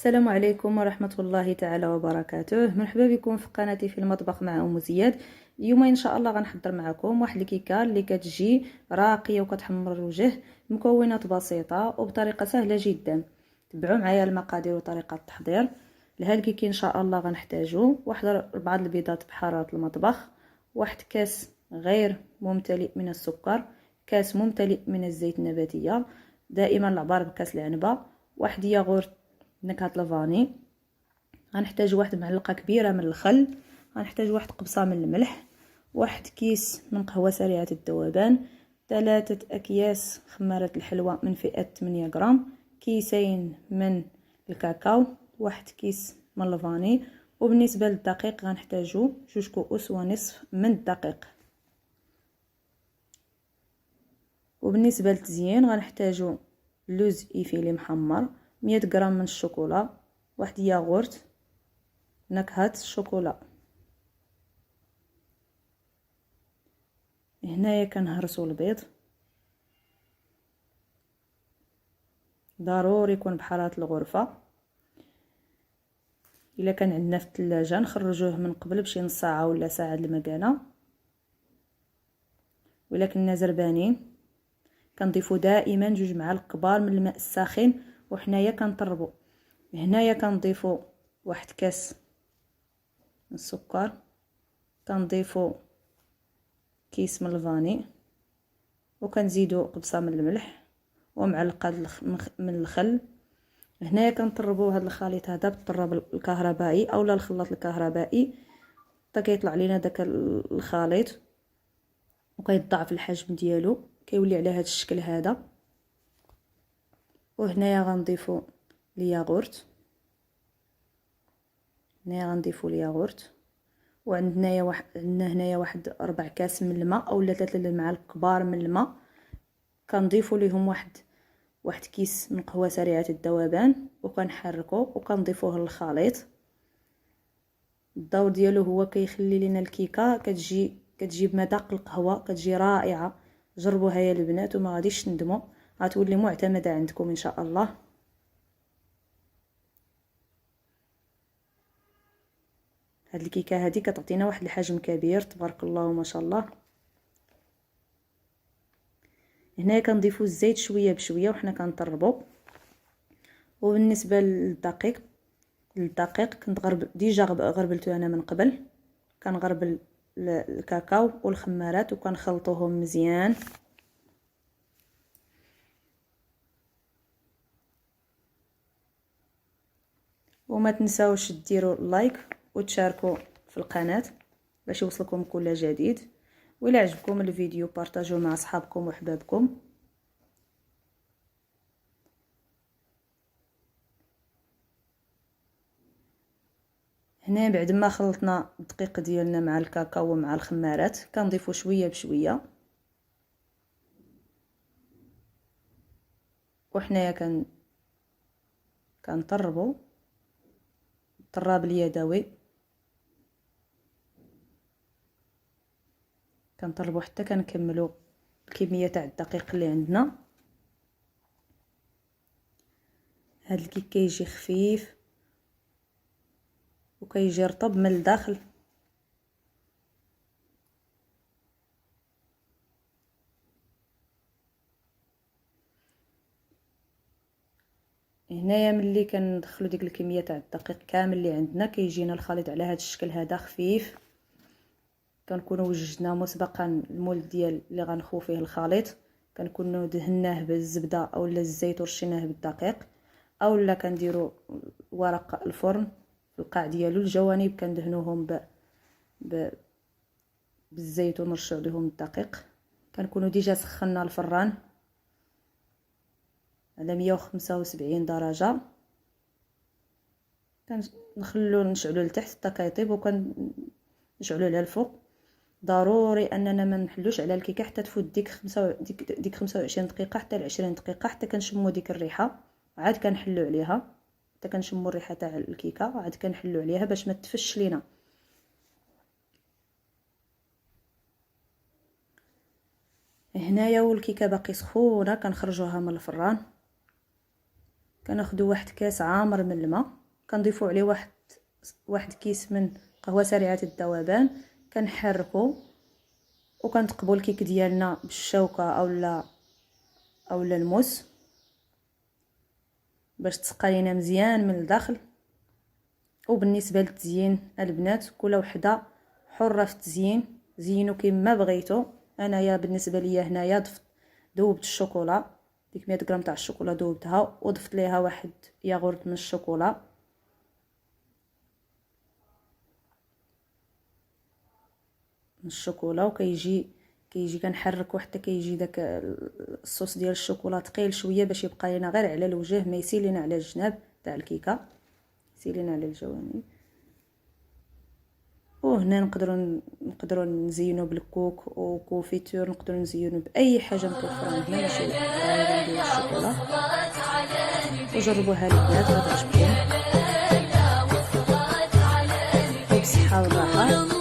السلام عليكم ورحمة الله تعالى وبركاته. مرحبا بكم في قناتي في المطبخ مع ام زياد. اليوم ان شاء الله غنحضر معكم واحد الكيكه اللي كتجي راقيه وكتحمر الوجه. مكونات بسيطه وبطريقه سهله جدا. تبعوا معايا المقادير وطريقه التحضير. لهاد الكيكه ان شاء الله غنحتاجو واحد 4 البيضات بحراره المطبخ، واحد كاس غير ممتلئ من السكر، كاس ممتلئ من الزيت النباتيه، دائما العبار بكاس العنبه، واحد ياغورت نكهه الفاني، غنحتاج واحد معلقه كبيره من الخل، غنحتاج واحد قبصه من الملح، واحد كيس من قهوه سريعه الذوبان، 3 اكياس خماره الحلوى من فئه 8 غرام، كيسين من الكاكاو، واحد كيس من الفاني. وبالنسبه للدقيق غنحتاجو 2 كؤوس ونصف من الدقيق. وبالنسبه للتزيين غنحتاجو لوز ايفيلي محمر، 100 غرام من الشوكولا، واحد ياغورت نكهة الشوكولا. هنايا كنهرسو البيض، ضروري يكون بحرارة الغرفة. الا كان عندنا في الثلاجة نخرجوه من قبل بشي نص ساعة ولا ساعة المكانة. ولا كنا زربانين كنضيفو دائما 2 معالق كبار من الماء الساخن وحنايا كنطربو. هنايا كنضيفو واحد كاس السكر، كنضيفو كيس من الفاني، وكنزيدو قبصه من الملح ومعلقه من الخل. هنايا كنطربو هذا الخليط هذا بالطراب الكهربائي اولا الخلاط الكهربائي حتى كيطلع لينا داك الخليط وكيتضاعف الحجم ديالو، كيولي على هذا الشكل هذا. وهنايا غنضيفو الياغورت، وعندنا هنايا واحد 4 كاس من الماء اولا 3 معالق كبار من الماء. كنضيفو ليهم واحد كيس من قهوه سريعه الذوبان وكنحركو وكنضيفوه للخليط. الدور ديالو هو كيخلي لنا الكيكه كتجي بمذاق القهوه، كتجي رائعه. جربوها يا البنات وما غاديش تندموا، غتولي معتمده عندكم ان شاء الله. هاد الكيكه هذه كتعطينا واحد الحجم كبير تبارك الله ما شاء الله. هنا كنضيفو الزيت شويه بشويه وحنا كنطربو. وبالنسبه للدقيق كنت ديجا غربلتو انا من قبل. كنغربل الكاكاو والخمارات وكنخلطوهم مزيان. وما تنساوش ديروا لايك وتشاركوا في القناه باش يوصلكم كل جديد. وإلا عجبكم الفيديو بارطاجوه مع اصحابكم وحبابكم. هنا بعد ما خلطنا الدقيق ديالنا مع الكاكاو ومع الخمارات كنضيفو شويه بشويه وحنايا كنطربو الطراب اليدوي، كنطربو حتى كنكملو الكميه تاع الدقيق اللي عندنا. هاد الكيك كيجي خفيف وكيجي رطب من الداخل. هنايا ملي كندخلو ديك الكميه تاع الدقيق كامل اللي عندنا كيجينا الخليط على هذا الشكل هذا خفيف. كنكونوا وجدنا مسبقا المول ديال اللي غنخو فيه الخليط، كنكونوا دهناه بالزبده اولا الزيت ورشيناه بالدقيق، اولا كنديروا ورق الفرن في القاع ديالو الجوانب كندهنوهم بالزيت ونرشوا عليهم الدقيق. كنكونوا ديجا سخنا الفران على 175 درجه، كنخلو نشعلو لتحت حتى كيطيب وكنشعلو على الفوق. ضروري اننا ما نحلوش على الكيكه حتى تفوت ديك 25 دقيقه حتى ل 20 دقيقه حتى كنشمو ديك الريحه، عاد كنحلو عليها حتى كنشمو الريحه تاع الكيكه، عاد كنحلو عليها باش ما تفش لينا. هنايا والكيكه باقي سخونه كنخرجوها من الفران. كناخدو واحد كاس عامر من الماء، كنضيفو عليه واحد كيس من قهوه سريعه الذوبان، كنحركو وكنتقبو الكيك ديالنا بالشوكه اولا الموس باش تسقى لينا مزيان من الداخل. وبالنسبه للتزيين البنات كل وحده حره في التزيين، زينوا كما بغيتو. انايا بالنسبه ليا هنايا ذوبت الشوكولا، ديك 100 غرام تاع الشوكولا ذوبتها وضفت ليها واحد ياغورت من الشوكولا وكيجي كنحرك حتى كيجي داك الصوص ديال الشوكولا ثقيل شويه باش يبقى لينا غير على الوجه، ما يسيل لينا على الجناب تاع الكيكه، يسيل لينا على الجوانب. وهنا نقدروا نزينوا بالكوك وكوفيتور، نقدروا نزينوا باي حاجه متوفره عندنا، ماشي غير نديروا الشوكولا. وجربوها البنات غتعجبكم، وبالصحه والراحه.